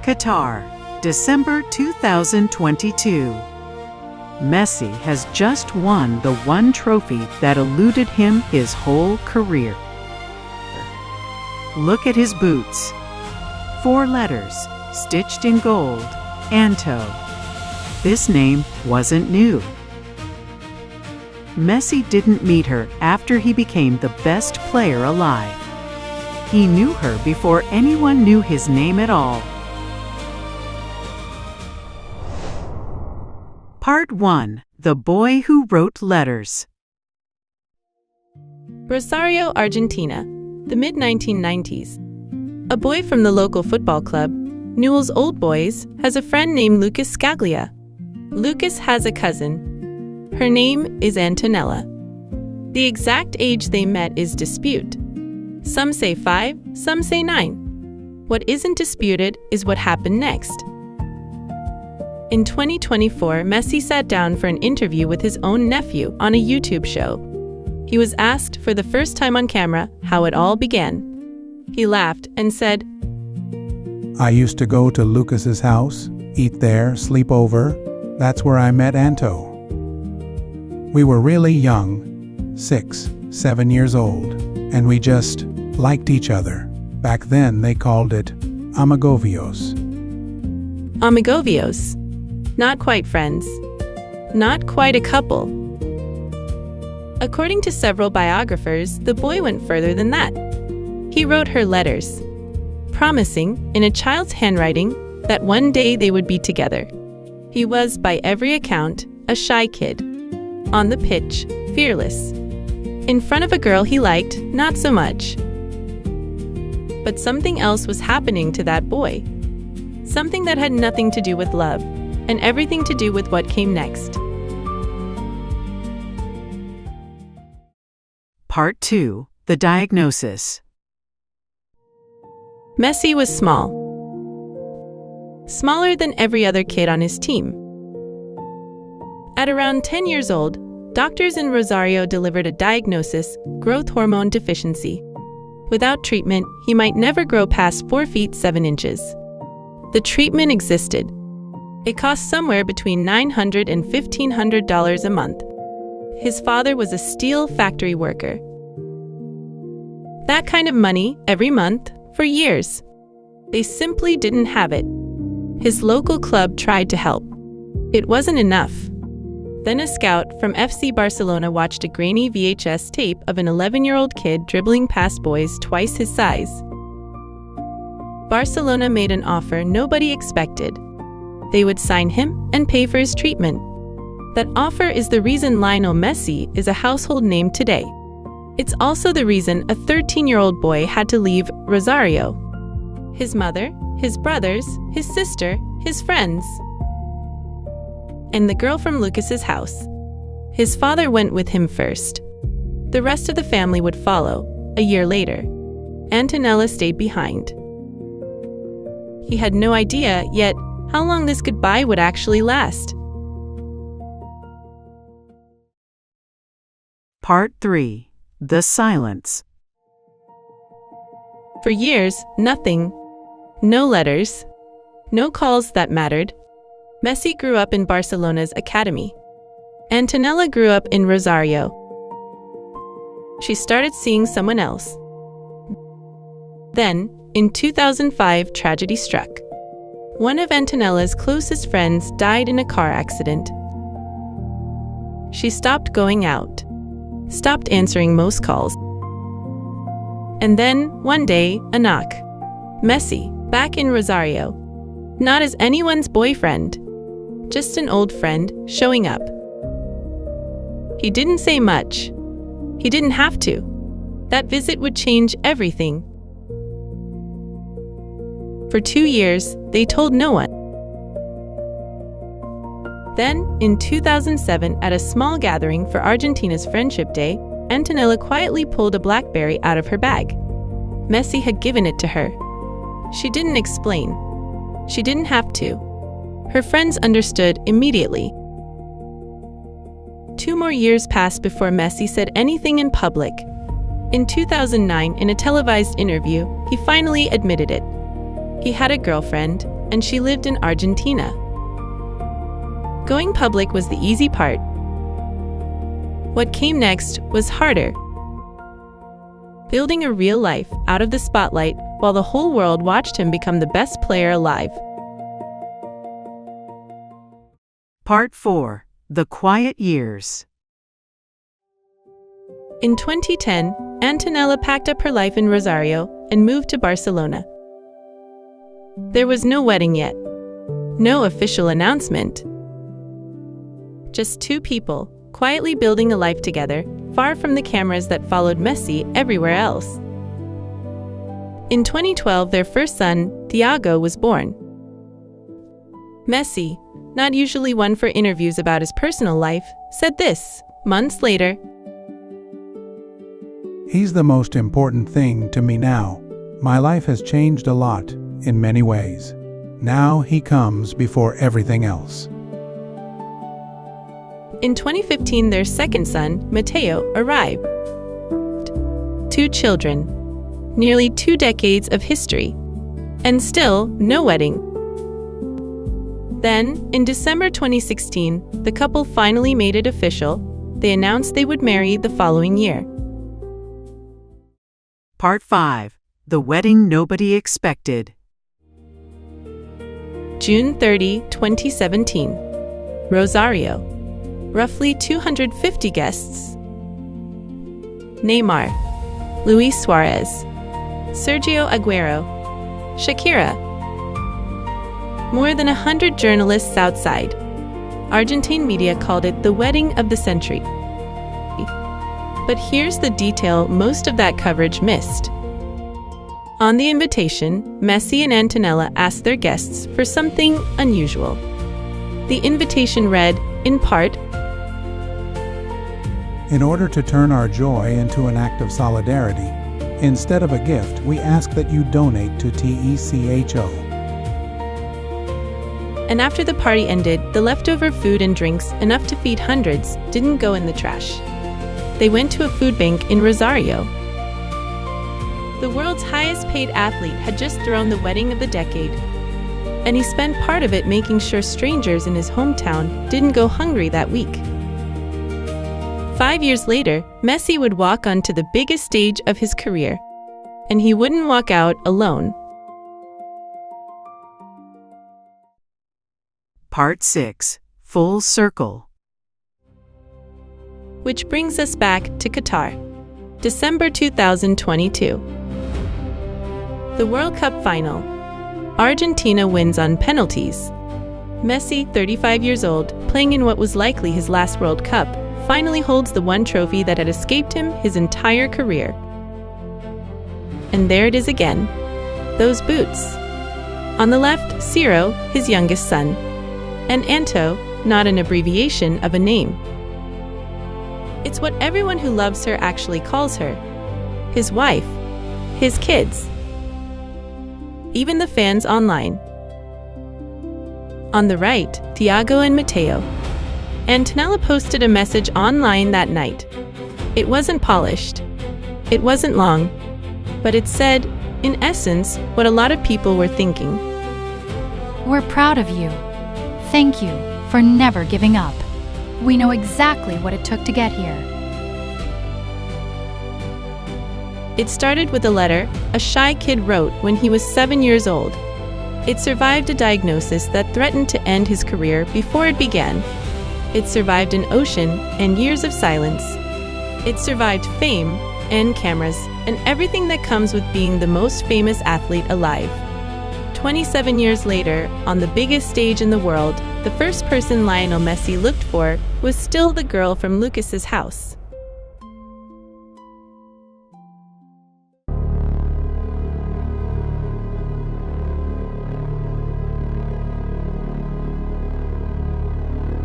Qatar, December 2022. Messi has just won the one trophy that eluded him his whole career. Look at his boots. 4 letters, stitched in gold, Anto. This name wasn't new. Messi didn't meet her after he became the best player alive. He knew her before anyone knew his name at all. Part 1. The Boy Who Wrote Letters. Rosario, Argentina, the mid-1990s. A boy from the local football club, Newell's Old Boys, has a friend named Lucas Scaglia. Lucas has a cousin. Her name is Antonella. The exact age they met is dispute. Some say 5, some say 9. What isn't disputed is what happened next. In 2024, Messi sat down for an interview with his own nephew on a YouTube show. He was asked for the first time on camera how it all began. He laughed and said, "I used to go to Lucas's house, eat there, sleep over. That's where I met Anto. We were really young, 6, 7 years old, and we just liked each other. Back then they called it amigovios." Amigovios. Not quite friends. Not quite a couple. According to several biographers, the boy went further than that. He wrote her letters, promising, in a child's handwriting, that one day they would be together. He was, by every account, a shy kid. On the pitch, fearless. In front of a girl he liked, not so much. But something else was happening to that boy. Something that had nothing to do with love, and everything to do with what came next. Part 2. The Diagnosis. Messi was small. Smaller than every other kid on his team. At around 10 years old, doctors in Rosario delivered a diagnosis: growth hormone deficiency. Without treatment, he might never grow past 4 feet 7 inches. The treatment existed. It cost somewhere between $900 and $1,500 a month. His father was a steel factory worker. That kind of money every month for years. They simply didn't have it. His local club tried to help. It wasn't enough. Then a scout from FC Barcelona watched a grainy VHS tape of an 11-year-old kid dribbling past boys twice his size. Barcelona made an offer nobody expected. They would sign him and pay for his treatment. That offer is the reason Lionel Messi is a household name today. It's also the reason a 13-year-old boy had to leave Rosario. His mother, his brothers, his sister, his friends, and the girl from Lucas's house. His father went with him first. The rest of the family would follow, a year later. Antonela stayed behind. He had no idea yet how long this goodbye would actually last. Part 3. The Silence. For years, nothing. No letters. No calls that mattered. Messi grew up in Barcelona's academy. Antonella grew up in Rosario. She started seeing someone else. Then, in 2005, tragedy struck. One of Antonella's closest friends died in a car accident. She stopped going out, stopped answering most calls. And then, one day, a knock. Messi, back in Rosario. Not as anyone's boyfriend, just an old friend showing up. He didn't say much. He didn't have to. That visit would change everything. For 2 years, they told no one. Then, in 2007, at a small gathering for Argentina's Friendship Day, Antonella quietly pulled a BlackBerry out of her bag. Messi had given it to her. She didn't explain. She didn't have to. Her friends understood immediately. 2 more years passed before Messi said anything in public. In 2009, in a televised interview, he finally admitted it. He had a girlfriend, and she lived in Argentina. Going public was the easy part. What came next was harder. Building a real life out of the spotlight while the whole world watched him become the best player alive. Part 4. The Quiet Years. In 2010, Antonela packed up her life in Rosario and moved to Barcelona. There was no wedding yet, no official announcement. Just two people, quietly building a life together, far from the cameras that followed Messi everywhere else. In 2012, their first son, Thiago, was born. Messi, not usually one for interviews about his personal life, said this, months later: "He's the most important thing to me now. My life has changed a lot, in many ways. Now he comes before everything else." In 2015, their second son, Mateo, arrived. 2 children, nearly 2 decades of history, and still no wedding. Then, in December 2016, the couple finally made it official. They announced they would marry the following year. Part 5. The Wedding Nobody Expected. June 30, 2017. Rosario. Roughly 250 guests. Neymar, Luis Suarez, Sergio Aguero, Shakira. More than 100 journalists outside. Argentine media called it the wedding of the century. But here's the detail most of that coverage missed. On the invitation, Messi and Antonela asked their guests for something unusual. The invitation read, in part, In order to turn our joy into an act of solidarity, instead of a gift, we ask that you donate to TECHO. And after the party ended, the leftover food and drinks, enough to feed hundreds, didn't go in the trash. They went to a food bank in Rosario. The world's highest paid athlete had just thrown the wedding of the decade, and he spent part of it making sure strangers in his hometown didn't go hungry that week. 5 years later, Messi would walk onto the biggest stage of his career, and he wouldn't walk out alone. Part 6. Full Circle. Which brings us back to Qatar, December 2022. The World Cup final. Argentina wins on penalties. Messi, 35 years old, playing in what was likely his last World Cup, finally holds the one trophy that had escaped him his entire career. And there it is again, those boots. On the left, Ciro, his youngest son, and Anto, not an abbreviation of a name. It's what everyone who loves her actually calls her. His wife, his kids, even the fans online. On the right, Thiago and Mateo. Antonela posted a message online that night. It wasn't polished. It wasn't long. But it said, in essence, what a lot of people were thinking. We're proud of you. Thank you for never giving up. We know exactly what it took to get here. It started with a letter a shy kid wrote when he was 7 years old. It survived a diagnosis that threatened to end his career before it began. It survived an ocean and years of silence. It survived fame and cameras and everything that comes with being the most famous athlete alive. 27 years later, on the biggest stage in the world, the first person Lionel Messi looked for was still the girl from Lucas's house.